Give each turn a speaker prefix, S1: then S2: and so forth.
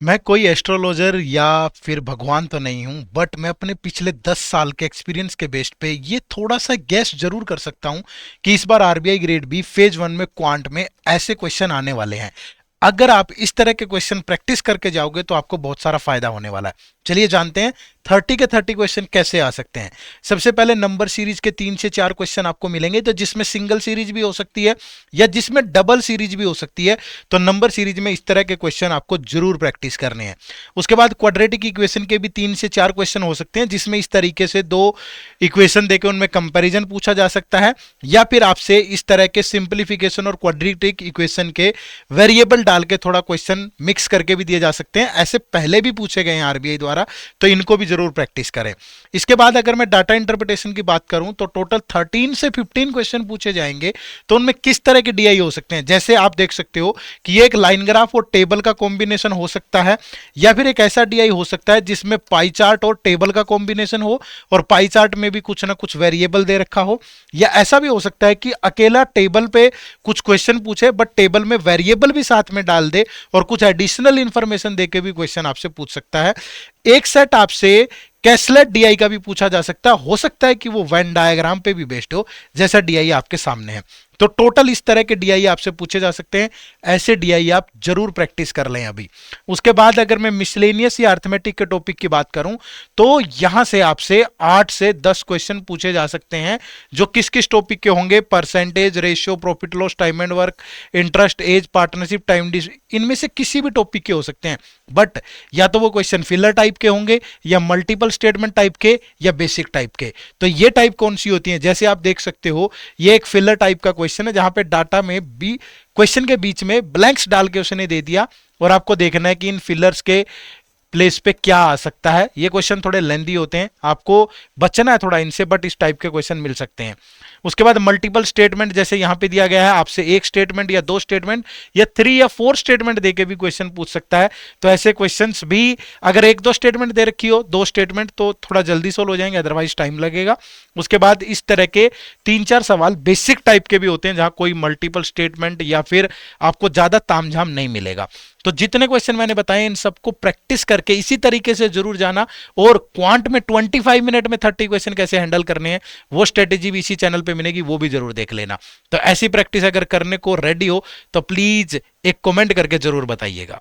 S1: मैं कोई एस्ट्रोलॉजर या फिर भगवान तो नहीं हूं, बट मैं अपने पिछले 10 साल के एक्सपीरियंस के बेस पे ये थोड़ा सा गैस जरूर कर सकता हूं कि इस बार RBI grade B phase one में क्वांट में ऐसे क्वेश्चन आने वाले हैं। अगर आप इस तरह के क्वेश्चन प्रैक्टिस करके जाओगे तो आपको बहुत सारा फायदा होने वाला है। चलिए जानते हैं 30 के 30 क्वेश्चन कैसे आ सकते हैं। सबसे पहले नंबर सीरीज के 3 से 4 क्वेश्चन आपको मिलेंगे, तो जिसमें सिंगल सीरीज भी हो सकती है या जिसमें डबल सीरीज भी हो सकती है। तो नंबर सीरीज में इस तरह के क्वेश्चन आपको जरूर प्रैक्टिस करने हैं। उसके बाद क्वाड्रेटिक इक्वेशन के भी 3 से 4 क्वेश्चन हो सकते हैं, जिसमें इस तरीके से दो इक्वेशन देकर उनमें कंपैरिजन पूछा जा सकता है, या फिर आपसे इस तरह के सिंप्लीफिकेशन और क्वाड्रेटिक इक्वेशन के वेरिएबल डाल के थोड़ा क्वेश्चन मिक्स करके भी दिए जा सकते हैं। ऐसे पहले भी पूछे गए हैं आरबीआई द्वारा, तो इनको भी जरूर प्रैक्टिस करें। इसके बाद अगर मैं डाटा इंटरप्रिटेशन की बात करूं तो टोटल 13 से 15 क्वेश्चन पूछे जाएंगे। तो उनमें किस तरह के डीआई हो सकते हैं, जैसे आप देख सकते हो कि ये एक लाइन ग्राफ और टेबल का कॉम्बिनेशन हो सकता है, या फिर एक ऐसा डीआई हो सकता है जिसमें पाई चार्ट और टेबल का कॉम्बिनेशन हो और पाई चार्ट में भी कुछ ना कुछ वेरिएबल दे रखा हो, या ऐसा भी हो सकता है कि अकेला टेबल पे कुछ क्वेश्चन पूछे बट टेबल में वेरिएबल भी साथ में डाल दे और कुछ एडिशनल इंफॉर्मेशन देके भी क्वेश्चन आपसे पूछ सकता है। एक सेट आपसे कैसलेट डीआई का भी पूछा जा सकता है। हो सकता है कि वो वेन डायग्राम पे भी बेस्ड हो, जैसा डीआई आपके सामने है। तो टोटल इस तरह के डीआई आपसे पूछे जा सकते हैं। ऐसे डीआई आप जरूर प्रैक्टिस कर लें अभी। उसके बाद अगर मैं मिसलेनियस या अर्थमेटिक के टॉपिक की बात करूं तो यहां से आपसे 8 से 10 क्वेश्चन पूछे जा सकते हैं, जो किस किस टॉपिक के होंगे। Percentage, ratio, profit loss, time and work, interest, age, partnership, time डिस, इनमें से किसी भी टॉपिक के हो सकते हैं। बट या तो वो क्वेश्चन फिलर टाइप के होंगे, या मल्टीपल स्टेटमेंट टाइप के, या बेसिक टाइप के। तो ये टाइप कौन सी होती है, जैसे आप देख सकते हो ये एक फिलर टाइप का क्वेश्चन है, जहां पे डाटा में भी क्वेश्चन के बीच में ब्लैंक्स डाल के उसने दे दिया और आपको देखना है कि इन फिलर्स के प्लेस पे क्या आ सकता है। ये क्वेश्चन थोड़े लेंदी होते हैं, आपको बचना है थोड़ा इनसे, बट इस टाइप के क्वेश्चन मिल सकते हैं। उसके बाद मल्टीपल स्टेटमेंट, जैसे यहां पे दिया गया है आपसे एक स्टेटमेंट या दो स्टेटमेंट या 3 या 4 स्टेटमेंट देके भी क्वेश्चन पूछ सकता है। तो ऐसे क्वेश्चंस भी अगर एक दो स्टेटमेंट दे रखी हो, दो स्टेटमेंट, तो थोड़ा जल्दी सोल्व हो जाएंगे, अदरवाइज टाइम लगेगा। उसके बाद इस तरह के 3-4 सवाल बेसिक टाइप के भी होते हैं, जहां कोई मल्टीपल स्टेटमेंट या फिर आपको ज्यादा तामझाम नहीं मिलेगा। तो जितने क्वेश्चन मैंने बताए इन सबको प्रैक्टिस करके इसी तरीके से जरूर जाना। और क्वांट में 25 मिनट में 30 क्वेश्चन कैसे हैंडल करने हैं, वो स्ट्रेटेजी भी इसी चैनल पे मिलेगी, वो भी जरूर देख लेना। तो ऐसी प्रैक्टिस अगर करने को रेडी हो तो प्लीज एक कमेंट करके जरूर बताइएगा।